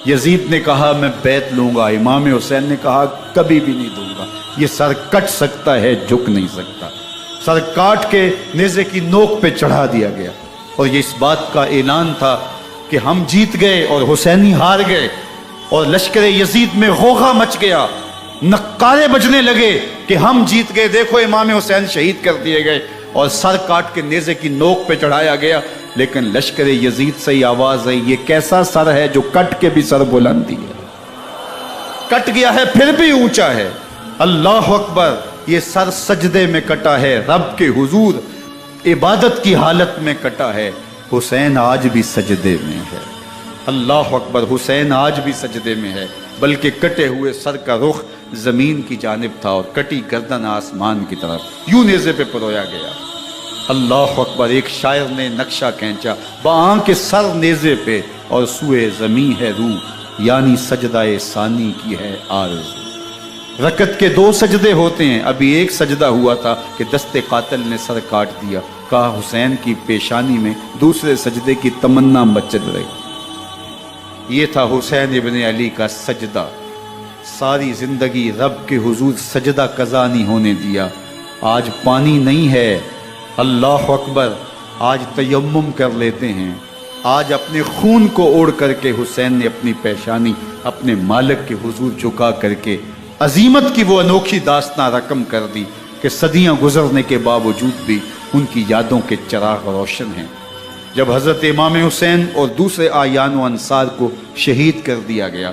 یزید نے کہا میں بیعت لوں گا، امام حسین نے کہا کبھی بھی نہیں دوں گا، یہ سر کٹ سکتا ہے جھک نہیں سکتا۔ سر کاٹ کے نیزے کی نوک پہ چڑھا دیا گیا، اور یہ اس بات کا اعلان تھا کہ ہم جیت گئے اور حسینی ہار گئے، اور لشکر یزید میں غوغا مچ گیا، نقارے بجنے لگے کہ ہم جیت گئے، دیکھو امام حسین شہید کر دیے گئے، اور سر کاٹ کے نیزے کی نوک پہ چڑھایا گیا۔ لیکن لشکر یزید سے ہی آواز آئی، یہ کیسا سر ہے جو کٹ کے بھی سر بلندی ہے، کٹ گیا ہے پھر بھی اونچا ہے۔ اللہ اکبر، یہ سر سجدے میں کٹا ہے، رب کے حضور عبادت کی حالت میں کٹا ہے۔ حسین آج بھی سجدے میں ہے، اللہ اکبر، حسین آج بھی سجدے میں ہے، بلکہ کٹے ہوئے سر کا رخ زمین کی جانب تھا اور کٹی گردن آسمان کی طرف، یوں نیزے پہ پرویا گیا۔ اللہ اکبر، ایک شاعر نے نقشہ کھینچا، بآنکھ سر نیزے پہ اور سوئے زمین ہے روح، یعنی سجدہ ثانی کی ہے آرزو۔ رکعت کے 2 سجدے ہوتے ہیں، ابھی ایک سجدہ ہوا تھا کہ دست قاتل نے سر کاٹ دیا، کہا حسین کی پیشانی میں دوسرے سجدے کی تمنا مچل رہی۔ یہ تھا حسین ابن علی کا سجدہ، ساری زندگی رب کے حضور سجدہ قضا نہیں ہونے دیا۔ آج پانی نہیں ہے، اللہ اکبر، آج تیمم کر لیتے ہیں، آج اپنے خون کو اوڑھ کر کے حسین نے اپنی پیشانی اپنے مالک کے حضور جھکا کر کے عظیمت کی وہ انوکھی داستان رقم کر دی کہ صدیاں گزرنے کے باوجود بھی ان کی یادوں کے چراغ روشن ہیں۔ جب حضرت امام حسین اور دوسرے آیان و انصار کو شہید کر دیا گیا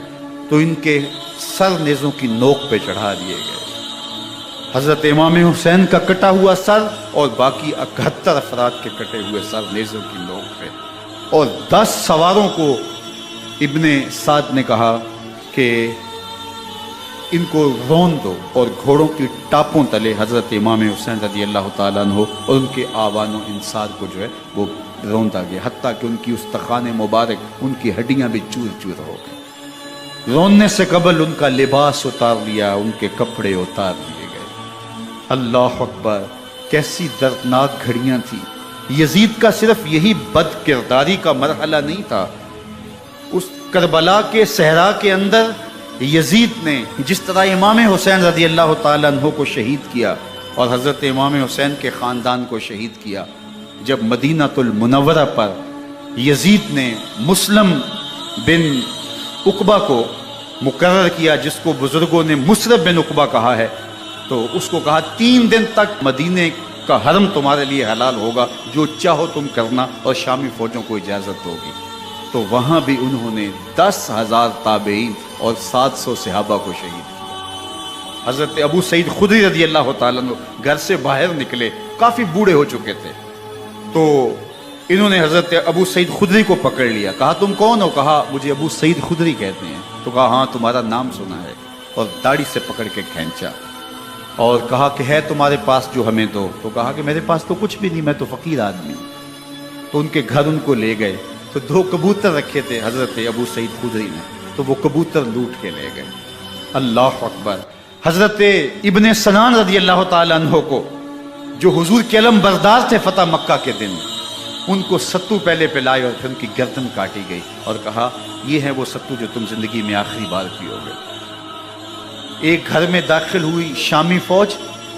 تو ان کے سر نیزوں کی نوک پہ چڑھا دیے گئے۔ حضرت امام حسین کا کٹا ہوا سر اور باقی 71 افراد کے کٹے ہوئے سر نیزوں کی نوک پہ، اور 10 سواروں کو ابن سعد نے کہا کہ ان کو رون دو، اور گھوڑوں کی ٹاپوں تلے حضرت امام حسین رضی اللہ تعالیٰ عنہ اور ان کے آوان و انصار کو جو ہے وہ روندا گیا، حتیٰ کہ ان کی استخوان مبارک، ان کی ہڈیاں بھی چور چور ہو گئی۔ روننے سے قبل ان کا لباس اتار لیا، ان کے کپڑے اتار لیے گئے۔ اللہ اکبر، کیسی دردناک گھڑیاں تھیں۔ یزید کا صرف یہی بد کرداری کا مرحلہ نہیں تھا، اس کربلا کے صحرا کے اندر یزید نے جس طرح امام حسین رضی اللہ تعالیٰ عنہ کو شہید کیا اور حضرت امام حسین کے خاندان کو شہید کیا، جب مدینہ المنورہ پر یزید نے مسلم بن عقبہ کو مقرر کیا، جس کو بزرگوں نے مصرف بن عقبہ کہا ہے، تو اس کو کہا 3 دن تک مدینے کا حرم تمہارے لیے حلال ہوگا، جو چاہو تم کرنا، اور شامی فوجوں کو اجازت ہوگی۔ تو وہاں بھی انہوں نے 10,000 تابعین اور 700 صحابہ کو شہید کیا۔ حضرت ابو سعید خدری رضی اللہ تعالیٰ عنہ گھر سے باہر نکلے، کافی بوڑھے ہو چکے تھے، تو انہوں نے حضرت ابو سعید خدری کو پکڑ لیا، کہا تم کون ہو؟ کہا مجھے ابو سعید خدری کہتے ہیں۔ تو کہا ہاں تمہارا نام سنا ہے، اور داڑھی سے پکڑ کے کھینچا اور کہا کہ ہے تمہارے پاس جو ہمیں دو؟ تو کہا کہ میرے پاس تو کچھ بھی نہیں، میں تو فقیر آدمی ہوں۔ تو ان کے گھر ان کو لے گئے، تو 2 کبوتر رکھے تھے حضرت ابو سعید خدری نے، تو وہ کبوتر لوٹ کے لے گئے۔ اللہ اکبر، حضرت ابن سنان رضی اللہ تعالیٰ عنہ کو جو حضور کے علم بردار تھے فتح مکہ کے دن، ان کو ستو پہلے پہ لائے اور پھر ان کی گردن کاٹی گئی اور کہا یہ ہے وہ ستو جو تم زندگی میں آخری بار پیو گے۔ ایک گھر میں داخل ہوئی شامی فوج،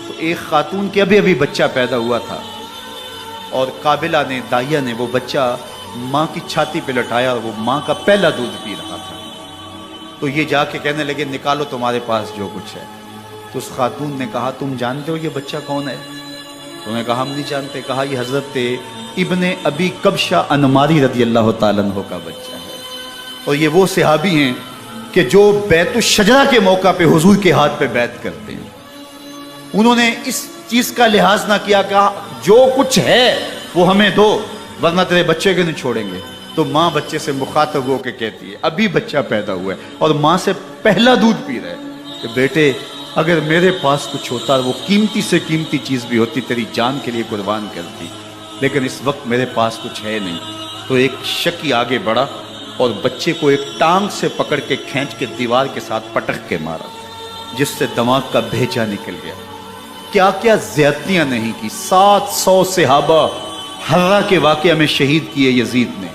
تو ایک خاتون کے ابھی بچہ پیدا ہوا تھا، اور قابلہ نے، دائیا نے وہ بچہ ماں کی چھاتی پہ لٹایا اور وہ ماں کا پہلا دودھ پی رہا تھا۔ تو یہ جا کے کہنے لگے نکالو تمہارے پاس جو کچھ ہے۔ تو اس خاتون نے کہا تم جانتے ہو یہ بچہ کون ہے؟ انہوں نے کہا ہم نہیں جانتے۔ کہا یہ حضرت ابن ابی کبشہ انماری رضی اللہ تعالیٰ عنہ کا بچہ ہے، اور یہ وہ صحابی ہیں کہ جو بیت الشجرہ کے موقع پہ حضور کے ہاتھ پہ بیعت کرتے ہیں۔ انہوں نے اس چیز کا لحاظ نہ کیا، کہا جو کچھ ہے وہ ہمیں دو ورنہ تیرے بچے کو نہیں چھوڑیں گے۔ تو ماں بچے سے مخاطب ہو کے کہتی ہے، ابھی بچہ پیدا ہوا ہے اور ماں سے پہلا دودھ پی رہا ہے، کہ بیٹے اگر میرے پاس کچھ ہوتا، وہ قیمتی سے قیمتی چیز بھی ہوتی، تیری جان کے لیے قربان کرتی، لیکن اس وقت میرے پاس کچھ ہے نہیں۔ تو ایک شکی آگے بڑھا اور بچے کو ایک ٹانگ سے پکڑ کے کھینچ کے دیوار کے ساتھ پٹک کے مارا، جس سے دماغ کا بھیجا نکل گیا۔ کیا کیا زیادتیاں نہیں کی۔ 700 صحابہ حرہ کے واقعہ میں شہید کیے یزید نے،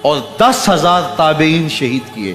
اور 10,000 تابعین شہید کیے۔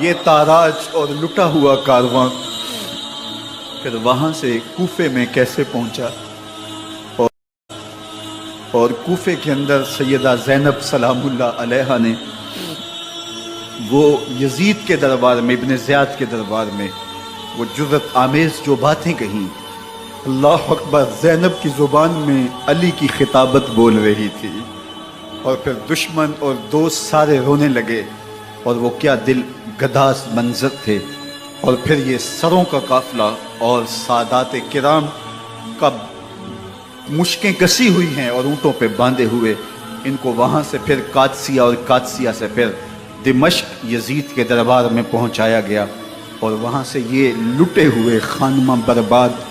یہ تاراج اور لٹا ہوا کارواں پھر وہاں سے کوفے میں کیسے پہنچا، اور کوفے کے اندر سیدہ زینب سلام اللہ علیہا نے وہ یزید کے دربار میں، ابن زیاد کے دربار میں وہ جرأت آمیز جو باتیں کہیں، اللہ اکبر، زینب کی زبان میں علی کی خطابت بول رہی تھی، اور پھر دشمن اور دوست سارے رونے لگے، اور وہ کیا دل گداز منظر تھے، اور پھر یہ سروں کا قافلہ اور سادات کرام کا مشکیں کسی ہوئی ہیں اور اونٹوں پہ باندھے ہوئے، ان کو وہاں سے پھر قادسیہ اور قادسیہ سے پھر دمشق یزید کے دربار میں پہنچایا گیا، اور وہاں سے یہ لٹے ہوئے خانمہ برباد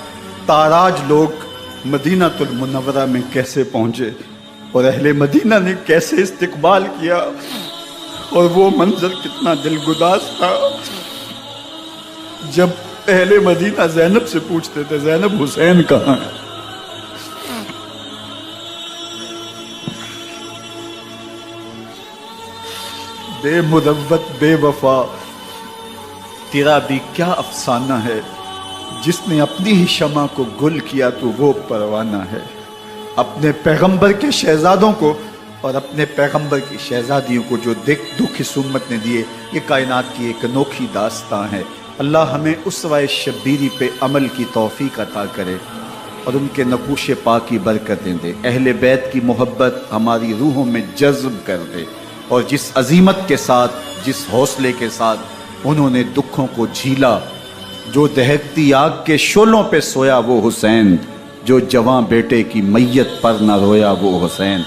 تاراج لوگ مدینہ المنورہ میں کیسے پہنچے، اور اہل مدینہ نے کیسے استقبال کیا، اور وہ منظر کتنا دلگداز تھا جب اہل مدینہ زینب سے پوچھتے تھے زینب حسین کہاں ہے؟ بے مروت بے وفا تیرا بھی کیا افسانہ ہے، جس نے اپنی ہی شمع کو گل کیا تو وہ پروانہ ہے۔ اپنے پیغمبر کے شہزادوں کو اور اپنے پیغمبر کی شہزادیوں کو جو دکھ اس امت نے دیے، یہ کائنات کی ایک انوکھی داستان ہے۔ اللہ ہمیں اسوہ شبیری پہ عمل کی توفیق عطا کرے اور ان کے نقوش پاک کی برکتیں دے، اہل بیت کی محبت ہماری روحوں میں جذب کر دے، اور جس عظیمت کے ساتھ، جس حوصلے کے ساتھ انہوں نے دکھوں کو جھیلا، جو دہکتی آگ کے شعلوں پہ سویا وہ حسین، جو جواں بیٹے کی میت پر نہ رویا وہ حسین،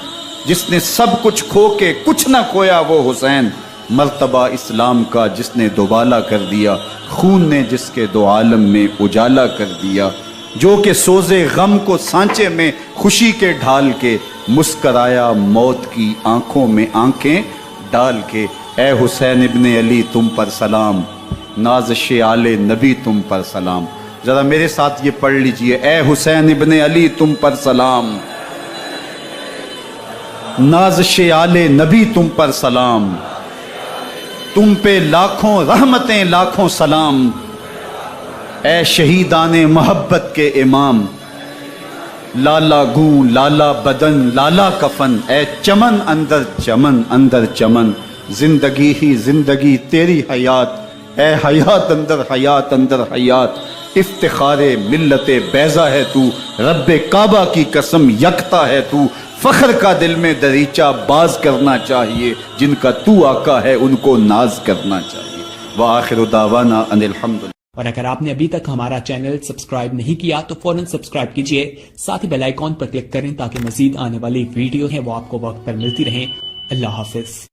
جس نے سب کچھ کھو کے کچھ نہ کھویا وہ حسین، مرتبہ اسلام کا جس نے دوبالا کر دیا، خون نے جس کے دو عالم میں اجالا کر دیا، جو کہ سوزے غم کو سانچے میں خوشی کے ڈھال کے مسکرایا موت کی آنکھوں میں آنکھیں ڈال کے۔ اے حسین ابن علی تم پر سلام، نازش آل نبی تم پر سلام۔ ذرا میرے ساتھ یہ پڑھ لیجئے، اے حسین ابن علی تم پر سلام، نازش آل نبی تم پر سلام، تم پہ لاکھوں رحمتیں لاکھوں سلام، اے شہیدان محبت کے امام، لالا گوں لالا بدن لالا کفن، اے چمن اندر چمن، زندگی ہی زندگی تیری حیات، اے حیات اندر حیات، افتخار ملت بیضا ہے تو، رب کعبہ کی قسم یکتا ہے تو، فخر کا دل میں دریچہ باز کرنا چاہیے، جن کا تو آقا ہے ان کو ناز کرنا چاہیے۔ وآخر دعوانا ان الحمدللہ۔ اور اگر آپ نے ابھی تک ہمارا چینل سبسکرائب نہیں کیا تو فوراً سبسکرائب کیجئے، ساتھ ہی بیل آئیکن پر کلک کریں تاکہ مزید آنے والی ویڈیو ہیں وہ آپ کو وقت پر ملتی رہیں۔ اللہ حافظ۔